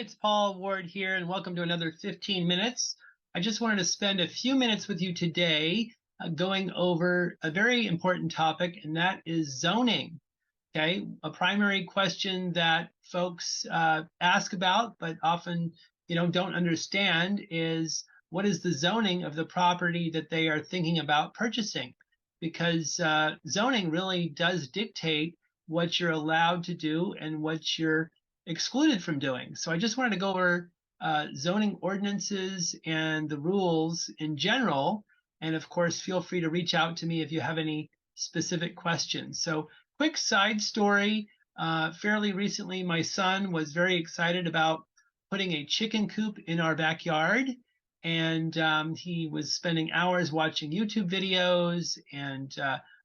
it's Paul Ward here, and welcome to another 15 minutes. I just wanted to spend a few minutes with you today going over a very important topic, and that is zoning. Okay, a primary question that folks ask about, but often don't understand is what is the zoning of the property that they are thinking about purchasing? Because zoning really does dictate what you're allowed to do and what you're excluded from doing. So I just wanted to go over zoning ordinances and the rules in general. And of course, feel free to reach out to me if you have any specific questions. So quick side story, fairly recently, my son was very excited about putting a chicken coop in our backyard. And he was spending hours watching YouTube videos and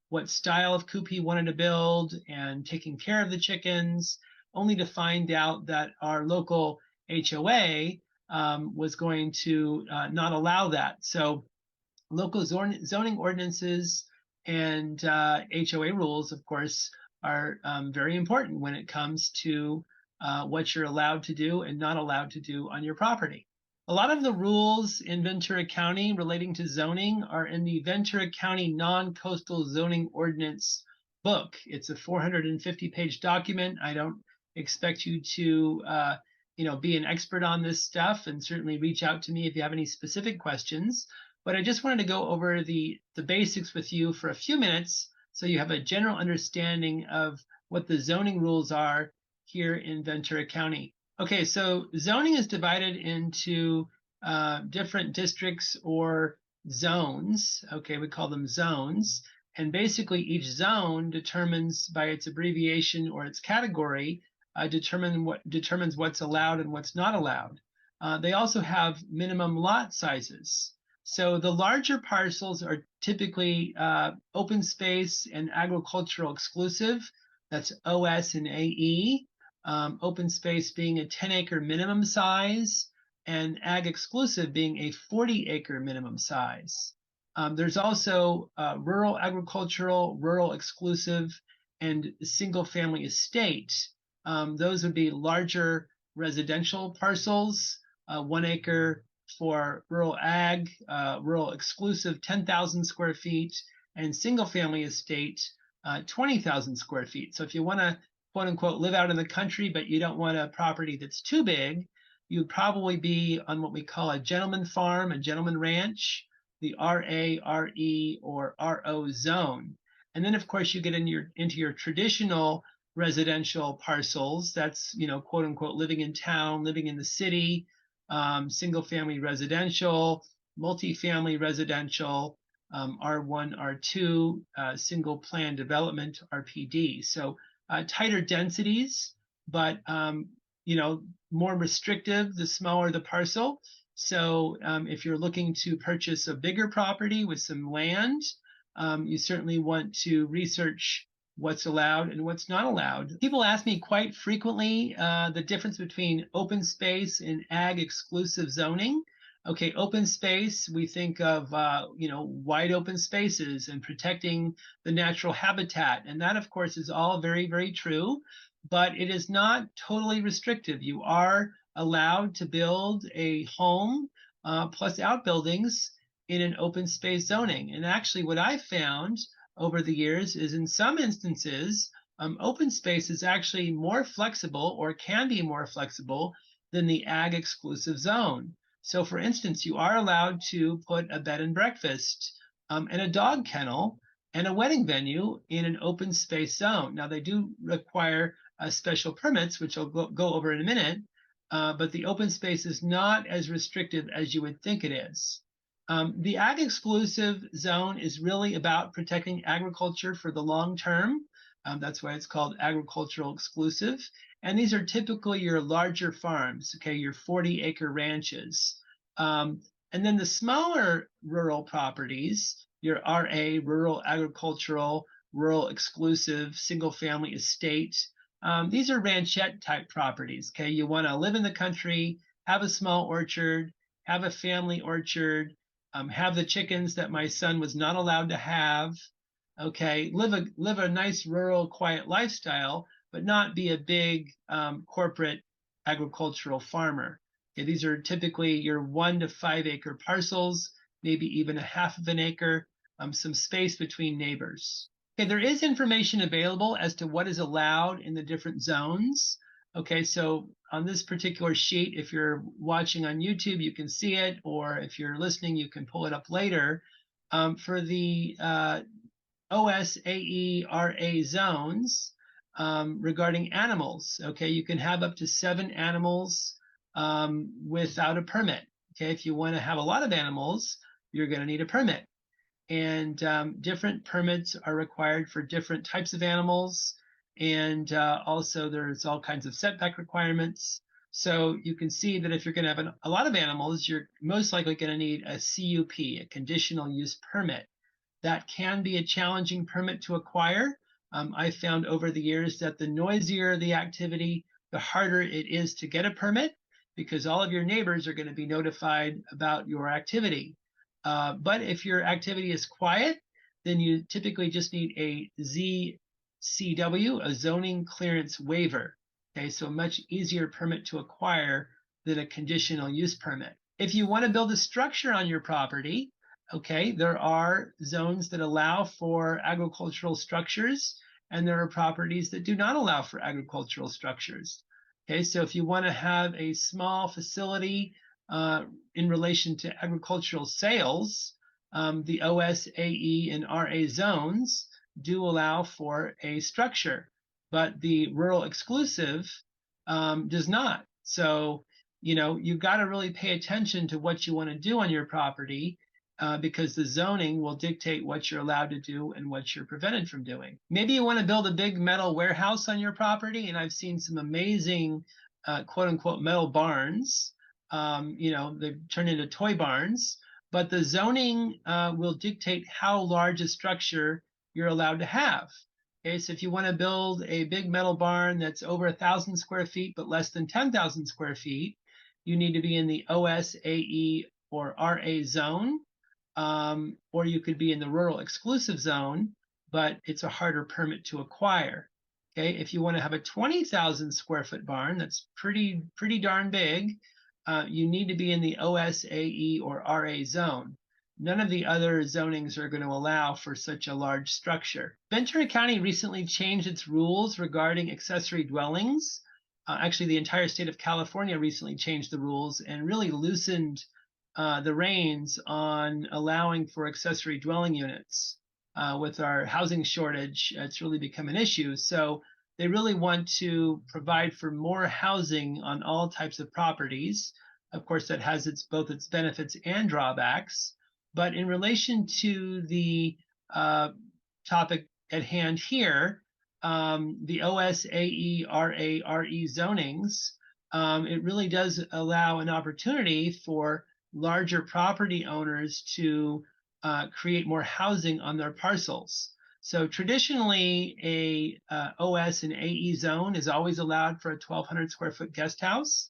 what style of coop he wanted to build and taking care of the chickens, only to find out that our local HOA was going to not allow that. So local zoning ordinances and HOA rules, of course, are very important when it comes to what you're allowed to do and not allowed to do on your property. A lot of the rules in Ventura County relating to zoning are in the Ventura County Non-Coastal Zoning Ordinance book. It's a 450-page document. I don't expect you to be an expert on this stuff, and certainly reach out to me if you have any specific questions. But I just wanted to go over the basics with you for a few minutes so you have a general understanding of what the zoning rules are here in Ventura County. Okay, so zoning is divided into different districts or zones. Okay, we call them zones. And basically each zone determines by its abbreviation or its category, determines what's allowed and what's not allowed. They also have minimum lot sizes. So the larger parcels are typically open space and agricultural exclusive. That's OS and AE. Open space being a 10-acre minimum size and ag exclusive being a 40-acre minimum size. There's also rural agricultural, rural exclusive, and single family estate. Those would be larger residential parcels, 1 acre for rural ag, rural exclusive 10,000 square feet, and single family estate 20,000 square feet. So if you want to quote unquote live out in the country, but you don't want a property that's too big, you'd probably be on what we call a gentleman farm, a gentleman ranch, the RA, RE, or RO zone. And then of course you get into your traditional residential parcels. That's, quote unquote living in town, living in the city, single family residential, multifamily residential, R1, R2, single plan development, RPD. So tighter densities, but more restrictive the smaller the parcel. So if you're looking to purchase a bigger property with some land, you certainly want to research what's allowed and what's not allowed. People ask me quite frequently the difference between open space and ag exclusive zoning. Okay, open space, we think of wide open spaces and protecting the natural habitat, and that of course is all very, very true, but it is not totally restrictive. You are allowed to build a home plus outbuildings in an open space zoning. And actually what I've found over the years is in some instances, open space is actually more flexible or can be more flexible than the ag exclusive zone. So for instance, you are allowed to put a bed and breakfast and a dog kennel and a wedding venue in an open space zone. Now they do require special permits, which I'll go over in a minute, but the open space is not as restrictive as you would think it is. The ag exclusive zone is really about protecting agriculture for the long term. That's why it's called agricultural exclusive. And these are typically your larger farms, okay, your 40-acre ranches. And then the smaller rural properties, your RA, rural agricultural, rural exclusive, single family estate. These are ranchette type properties, okay? You want to live in the country, have a small orchard, have a family orchard, have the chickens that my son was not allowed to have, okay? Live a nice rural quiet lifestyle, but not be a big corporate agricultural farmer. Okay, these are typically your 1 to 5 acre parcels, maybe even a half of an acre, some space between neighbors. Okay, there is information available as to what is allowed in the different zones. Okay, so on this particular sheet, if you're watching on YouTube, you can see it, or if you're listening, you can pull it up later. For the OSAE-RA zones, regarding animals, okay, you can have up to 7 animals without a permit. Okay, if you want to have a lot of animals, you're going to need a permit. And different permits are required for different types of animals. And also there's all kinds of setback requirements. So you can see that if you're going to have a lot of animals, you're most likely going to need a CUP, a conditional use permit. That can be a challenging permit to acquire. I found over the years that the noisier the activity, the harder it is to get a permit, because all of your neighbors are going to be notified about your activity. But if your activity is quiet, then you typically just need a ZCW, a zoning clearance waiver. Okay, so a much easier permit to acquire than a conditional use permit. If you want to build a structure on your property, okay, there are zones that allow for agricultural structures, and there are properties that do not allow for agricultural structures. Okay, so if you want to have a small facility in relation to agricultural sales, the OSAE and RA zones do allow for a structure, but the rural exclusive does not. So, you know, you've got to really pay attention to what you want to do on your property, because the zoning will dictate what you're allowed to do and what you're prevented from doing. Maybe you want to build a big metal warehouse on your property, and I've seen some amazing quote unquote metal barns. You know, they've turned into toy barns, but the zoning will dictate how large a structure you're allowed to have. Okay, so if you want to build a big metal barn that's over 1,000 square feet but less than 10,000 square feet, you need to be in the OSAE or RA zone, or you could be in the rural exclusive zone, but it's a harder permit to acquire. Okay, if you want to have a 20,000 square foot barn, that's pretty darn big, you need to be in the OSAE or RA zone. None of the other zonings are going to allow for such a large structure. Ventura County recently changed its rules regarding accessory dwellings. Actually, the entire state of California recently changed the rules and really loosened the reins on allowing for accessory dwelling units. With our housing shortage, it's really become an issue. So they really want to provide for more housing on all types of properties. Of course, that has both its benefits and drawbacks. But in relation to the topic at hand here, the OSAE, RA, RE zonings, it really does allow an opportunity for larger property owners to create more housing on their parcels. So traditionally, a OS and AE zone is always allowed for a 1,200 square foot guest house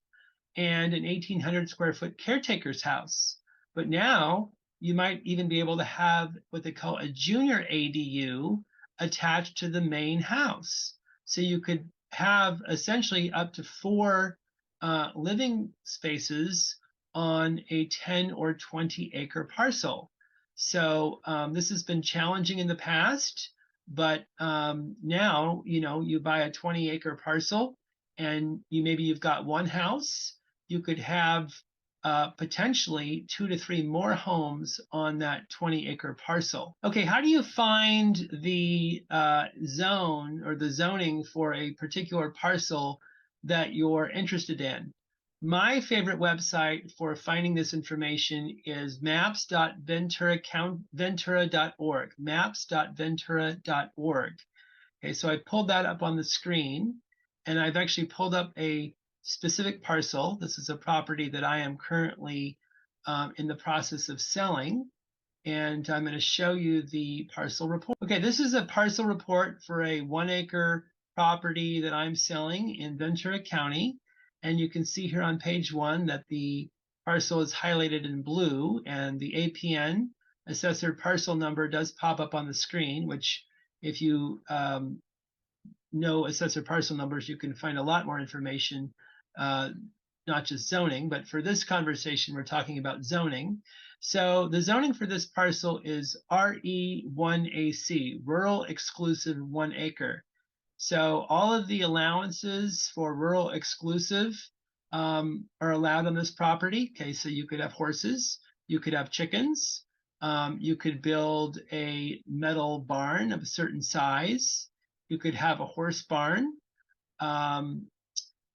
and an 1,800 square foot caretaker's house. But now you might even be able to have what they call a junior ADU attached to the main house. So you could have essentially up to 4 living spaces on a 10 or 20 acre parcel. So this has been challenging in the past, but now, you know, you buy a 20 acre parcel and maybe you've got one house, you could have potentially 2 to 3 more homes on that 20 acre parcel. Okay, how do you find the zone or the zoning for a particular parcel that you're interested in? My favorite website for finding this information is maps.ventura.org, maps.ventura.org. Okay, so I pulled that up on the screen, and I've actually pulled up a specific parcel. This is a property that I am currently in the process of selling, and I'm going to show you the parcel report. Okay, this is a parcel report for a 1 acre property that I'm selling in Ventura County. And you can see here on page 1 that the parcel is highlighted in blue, and the APN, assessor parcel number, does pop up on the screen, which if you know assessor parcel numbers, you can find a lot more information not just zoning, but for this conversation, we're talking about zoning. So the zoning for this parcel is RE1AC, Rural Exclusive 1 Acre. So all of the allowances for rural exclusive are allowed on this property. Okay, so you could have horses, you could have chickens, you could build a metal barn of a certain size, you could have a horse barn, and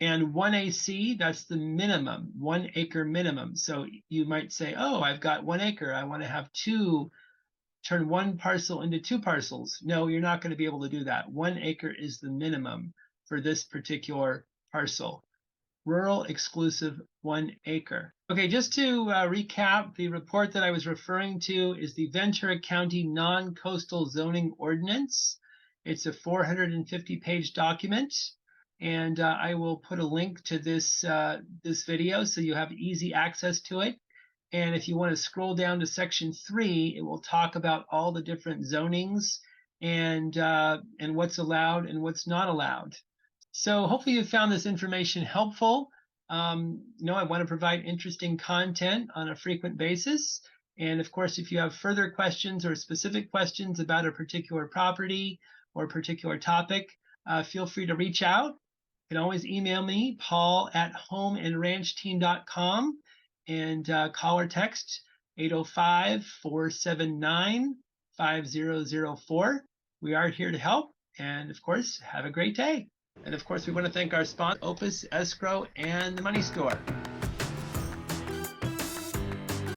1AC, that's the minimum, 1 acre minimum. So you might say, oh, I've got 1 acre, I want to have turn one parcel into 2 parcels. No, you're not going to be able to do that. 1 acre is the minimum for this particular parcel. Rural exclusive 1 acre. Okay, just to recap, the report that I was referring to is the Ventura County Non-Coastal Zoning Ordinance. It's a 450-page document, and I will put a link to this video so you have easy access to it. And if you want to scroll down to section 3, it will talk about all the different zonings and what's allowed and what's not allowed. So hopefully you found this information helpful. I want to provide interesting content on a frequent basis. And of course, if you have further questions or specific questions about a particular property or a particular topic, feel free to reach out. You can always email me, paul@homeandranchteam.com. and call or text 805-479-5004. We are here to help. And of course, have a great day. And of course, we want to thank our sponsor, Opus Escrow and the Money Store.